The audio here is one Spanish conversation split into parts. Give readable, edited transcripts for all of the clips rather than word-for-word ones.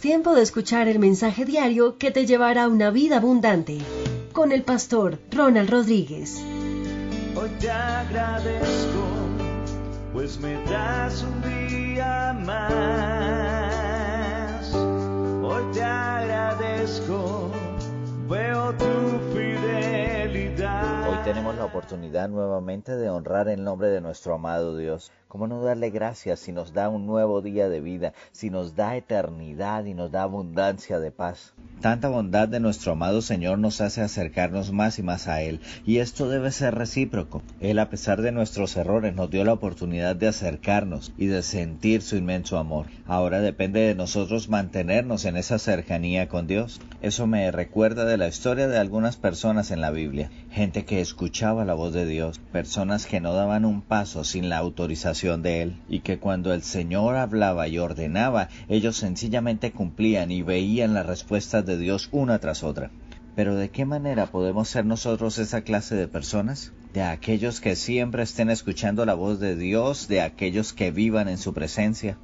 Es tiempo de escuchar el mensaje diario que te llevará a una vida abundante. Con el pastor Ronald Rodríguez. Hoy te agradezco, pues me das un día más. Hoy te agradezco, veo tu fidelidad. Hoy tenemos la oportunidad nuevamente de honrar el nombre de nuestro amado Dios. ¿Cómo no darle gracias si nos da un nuevo día de vida, si nos da eternidad y nos da abundancia de paz? Tanta bondad de nuestro amado Señor nos hace acercarnos más y más a Él, y esto debe ser recíproco. Él, a pesar de nuestros errores, nos dio la oportunidad de acercarnos y de sentir su inmenso amor. Ahora depende de nosotros mantenernos en esa cercanía con Dios. Eso me recuerda de la historia de algunas personas en la Biblia, gente que escuchaba la voz de Dios, personas que no daban un paso sin la autorización de Él, y que cuando el Señor hablaba y ordenaba, ellos sencillamente cumplían y veían las respuestas de Dios una tras otra. Pero ¿de qué manera podemos ser nosotros esa clase de personas? De aquellos que siempre estén escuchando la voz de Dios, de aquellos que vivan en su presencia.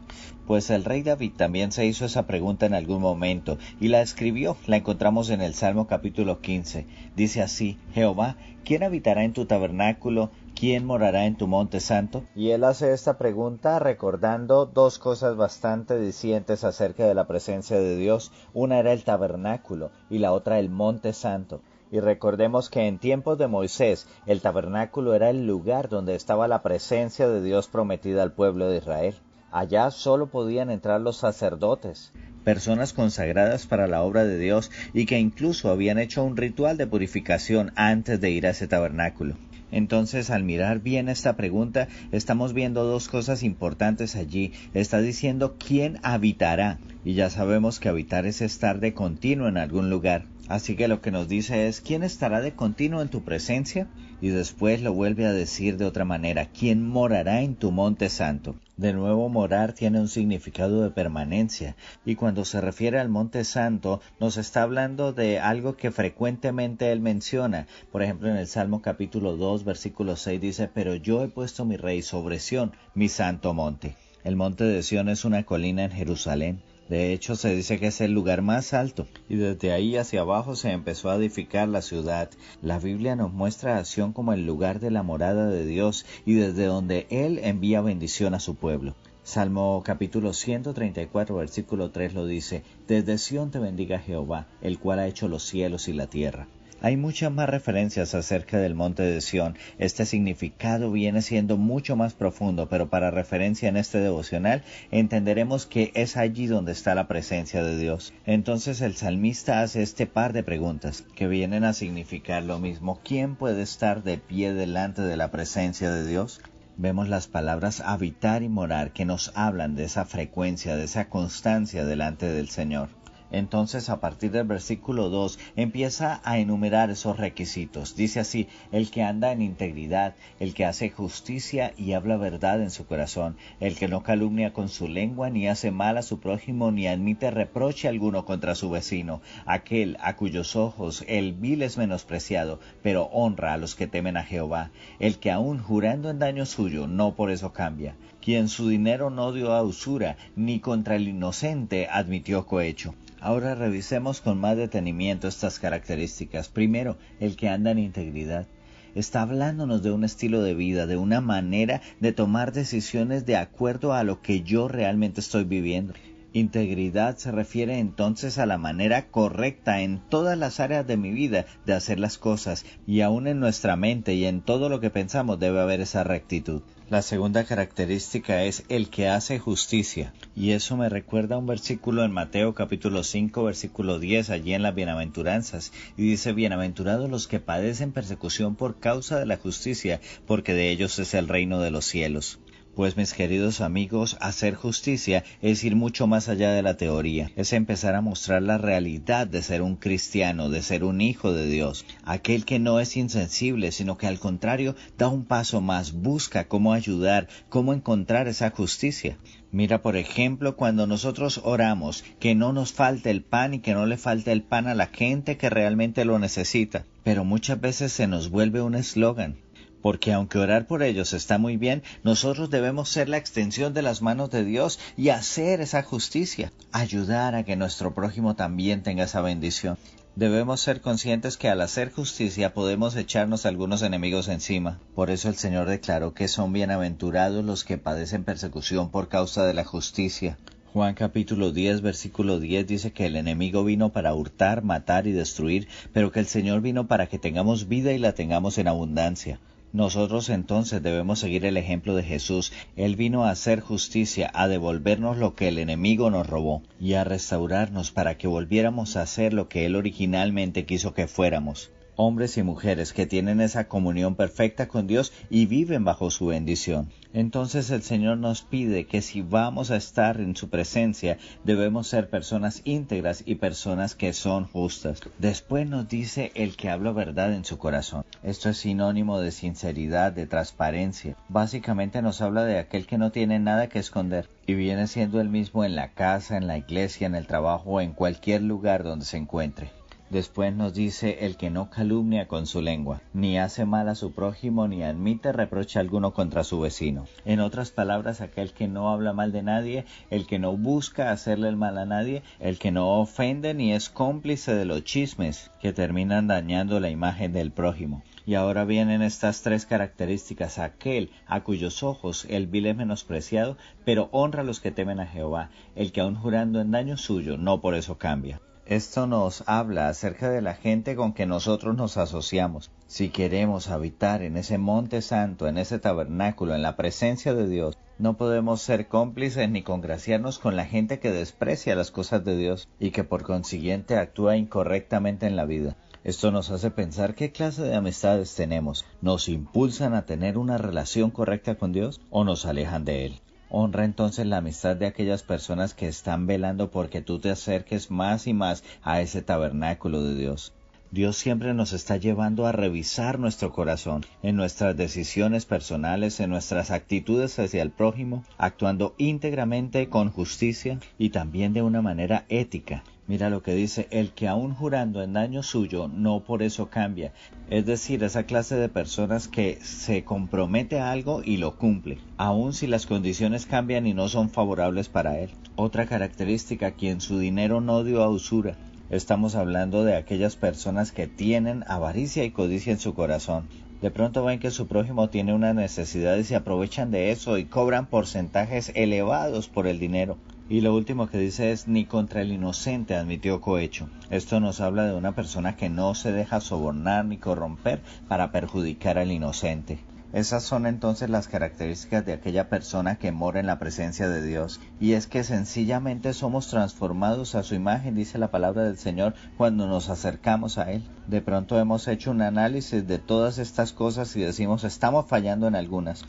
Pues el rey David también se hizo esa pregunta en algún momento y la escribió. La encontramos en el Salmo capítulo 15. Dice así: Jehová, ¿quién habitará en tu tabernáculo? ¿Quién morará en tu monte santo? Y él hace esta pregunta recordando dos cosas bastante dicientes acerca de la presencia de Dios. Una era el tabernáculo y la otra el monte santo. Y recordemos que en tiempos de Moisés, el tabernáculo era el lugar donde estaba la presencia de Dios prometida al pueblo de Israel. Allá solo podían entrar los sacerdotes, personas consagradas para la obra de Dios y que incluso habían hecho un ritual de purificación antes de ir a ese tabernáculo. Entonces, al mirar bien esta pregunta, estamos viendo dos cosas importantes allí. Está diciendo ¿quién habitará? Y ya sabemos que habitar es estar de continuo en algún lugar. Así que lo que nos dice es ¿quién estará de continuo en tu presencia? Y después lo vuelve a decir de otra manera: ¿quién morará en tu monte santo? De nuevo, morar tiene un significado de permanencia, y cuando se refiere al monte santo nos está hablando de algo que frecuentemente él menciona. Por ejemplo, en el Salmo capítulo 2 versículo 6 dice: pero yo he puesto mi rey sobre Sión, mi santo monte. El monte de Sión es una colina en Jerusalén. De hecho, se dice que es el lugar más alto, y desde ahí hacia abajo se empezó a edificar la ciudad. La Biblia nos muestra a Sión como el lugar de la morada de Dios, y desde donde Él envía bendición a su pueblo. Salmo capítulo 134, versículo 3 lo dice: desde Sión te bendiga Jehová, el cual ha hecho los cielos y la tierra. Hay muchas más referencias acerca del monte de Sión. Este significado viene siendo mucho más profundo, pero para referencia en este devocional entenderemos que es allí donde está la presencia de Dios. Entonces el salmista hace este par de preguntas que vienen a significar lo mismo. ¿Quién puede estar de pie delante de la presencia de Dios? Vemos las palabras habitar y morar que nos hablan de esa frecuencia, de esa constancia delante del Señor. Entonces, a partir del versículo 2, empieza a enumerar esos requisitos. Dice así: el que anda en integridad, el que hace justicia y habla verdad en su corazón, el que no calumnia con su lengua, ni hace mal a su prójimo, ni admite reproche alguno contra su vecino, aquel a cuyos ojos el vil es menospreciado, pero honra a los que temen a Jehová, el que aun jurando en daño suyo, no por eso cambia, quien su dinero no dio a usura, ni contra el inocente admitió cohecho. Ahora revisemos con más detenimiento estas características. Primero, el que anda en integridad. Está hablándonos de un estilo de vida, de una manera de tomar decisiones de acuerdo a lo que yo realmente estoy viviendo. Integridad se refiere entonces a la manera correcta en todas las áreas de mi vida de hacer las cosas, y aún en nuestra mente y en todo lo que pensamos debe haber esa rectitud. La segunda característica es el que hace justicia, y eso me recuerda a un versículo en Mateo capítulo 5 versículo 10, allí en las bienaventuranzas, y dice: bienaventurados los que padecen persecución por causa de la justicia, porque de ellos es el reino de los cielos. Pues, mis queridos amigos, hacer justicia es ir mucho más allá de la teoría. Es empezar a mostrar la realidad de ser un cristiano, de ser un hijo de Dios. Aquel que no es insensible, sino que al contrario da un paso más, busca cómo ayudar, cómo encontrar esa justicia. Mira, por ejemplo, cuando nosotros oramos, que no nos falte el pan y que no le falte el pan a la gente que realmente lo necesita. Pero muchas veces se nos vuelve un eslogan. porque aunque orar por ellos está muy bien, nosotros debemos ser la extensión de las manos de Dios y hacer esa justicia, ayudar a que nuestro prójimo también tenga esa bendición. Debemos ser conscientes que al hacer justicia podemos echarnos a algunos enemigos encima. Por eso el Señor declaró que son bienaventurados los que padecen persecución por causa de la justicia. Juan capítulo 10, versículo 10 dice que el enemigo vino para hurtar, matar y destruir, pero que el Señor vino para que tengamos vida y la tengamos en abundancia. Nosotros entonces debemos seguir el ejemplo de Jesús. Él vino a hacer justicia, a devolvernos lo que el enemigo nos robó y a restaurarnos para que volviéramos a hacer lo que Él originalmente quiso que fuéramos. Hombres y mujeres que tienen esa comunión perfecta con Dios y viven bajo su bendición. Entonces el Señor nos pide que si vamos a estar en su presencia, debemos ser personas íntegras y personas que son justas. Después nos dice el que habla verdad en su corazón. Esto es sinónimo de sinceridad, de transparencia. Básicamente nos habla de aquel que no tiene nada que esconder y viene siendo el mismo en la casa, en la iglesia, en el trabajo o en cualquier lugar donde se encuentre. Después nos dice el que no calumnia con su lengua, ni hace mal a su prójimo, ni admite reproche alguno contra su vecino. En otras palabras, aquel que no habla mal de nadie, el que no busca hacerle el mal a nadie, el que no ofende ni es cómplice de los chismes que terminan dañando la imagen del prójimo. Y ahora vienen estas tres características: aquel a cuyos ojos el vil es menospreciado, pero honra a los que temen a Jehová, el que aun jurando en daño suyo, no por eso cambia. Esto nos habla acerca de la gente con que nosotros nos asociamos. Si queremos habitar en ese monte santo, en ese tabernáculo, en la presencia de Dios, no podemos ser cómplices ni congraciarnos con la gente que desprecia las cosas de Dios y que por consiguiente actúa incorrectamente en la vida. Esto nos hace pensar qué clase de amistades tenemos. ¿Nos impulsan a tener una relación correcta con Dios o nos alejan de Él? Honra entonces la amistad de aquellas personas que están velando porque tú te acerques más y más a ese tabernáculo de Dios. Dios siempre nos está llevando a revisar nuestro corazón, en nuestras decisiones personales, en nuestras actitudes hacia el prójimo, actuando íntegramente con justicia y también de una manera ética. Mira lo que dice: el que aun jurando en daño suyo, no por eso cambia. Es decir, esa clase de personas que se compromete a algo y lo cumple, aun si las condiciones cambian y no son favorables para él. Otra característica: quien su dinero no dio a usura. Estamos hablando de aquellas personas que tienen avaricia y codicia en su corazón. De pronto ven que su prójimo tiene una necesidad y se aprovechan de eso y cobran porcentajes elevados por el dinero. Y lo último que dice es: ni contra el inocente admitió cohecho. Esto nos habla de una persona que no se deja sobornar ni corromper para perjudicar al inocente. Esas son entonces las características de aquella persona que mora en la presencia de Dios. Y es que sencillamente somos transformados a su imagen, dice la palabra del Señor, cuando nos acercamos a Él. De pronto hemos hecho un análisis de todas estas cosas y decimos: estamos fallando en algunas.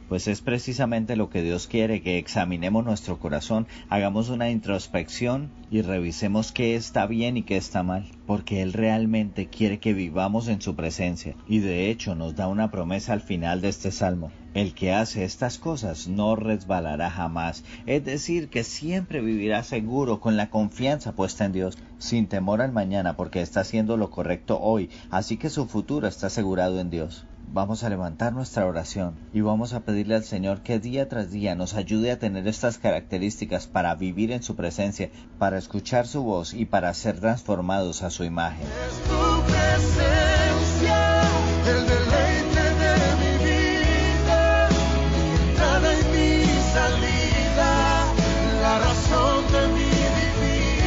Pues es precisamente lo que Dios quiere, que examinemos nuestro corazón, hagamos una introspección y revisemos qué está bien y qué está mal, porque Él realmente quiere que vivamos en su presencia. Y de hecho nos da una promesa al final de este salmo: el que hace estas cosas no resbalará jamás, es decir, que siempre vivirá seguro, con la confianza puesta en Dios, sin temor al mañana, porque está haciendo lo correcto hoy, así que su futuro está asegurado en Dios. Vamos a levantar nuestra oración y vamos a pedirle al Señor que día tras día nos ayude a tener estas características para vivir en su presencia, para escuchar su voz y para ser transformados a su imagen. Es tu presencia, el deleite de mi vida, mi entrada y mi salida, la razón de mi vivir.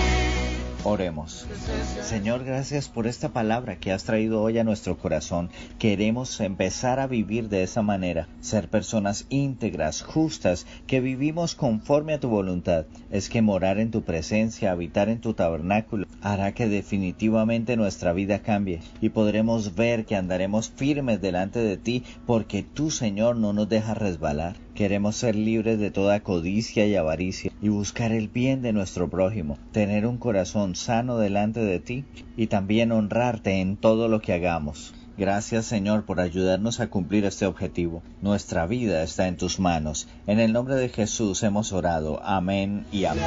Oremos. Señor, gracias por esta palabra que has traído hoy a nuestro corazón. Queremos empezar a vivir de esa manera, ser personas íntegras, justas, que vivimos conforme a tu voluntad. Es que morar en tu presencia, habitar en tu tabernáculo, hará que definitivamente nuestra vida cambie y podremos ver que andaremos firmes delante de ti, porque tú, Señor, no nos dejas resbalar. Queremos ser libres de toda codicia y avaricia y buscar el bien de nuestro prójimo, tener un corazón sano delante de ti y también honrarte en todo lo que hagamos. Gracias, Señor, por ayudarnos a cumplir este objetivo. Nuestra vida está en tus manos. En el nombre de Jesús hemos orado. Amén y amén.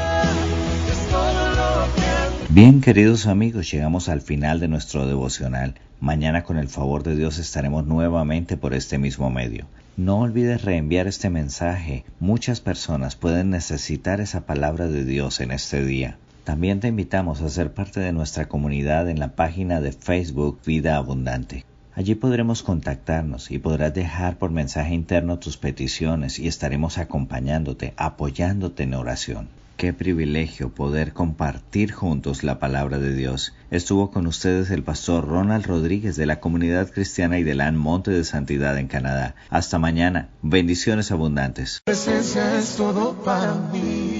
Es todo lo que Bien, queridos amigos, llegamos al final de nuestro devocional. Mañana, con el favor de Dios, estaremos nuevamente por este mismo medio. No olvides reenviar este mensaje. Muchas personas pueden necesitar esa palabra de Dios en este día. También te invitamos a ser parte de nuestra comunidad en la página de Facebook Vida Abundante. Allí podremos contactarnos y podrás dejar por mensaje interno tus peticiones y estaremos acompañándote, apoyándote en oración. Qué privilegio poder compartir juntos la palabra de Dios. Estuvo con ustedes el pastor Ronald Rodríguez de la Comunidad Cristiana Idelán Monte de Santidad en Canadá. Hasta mañana. Bendiciones abundantes. Presencia es todo para mí.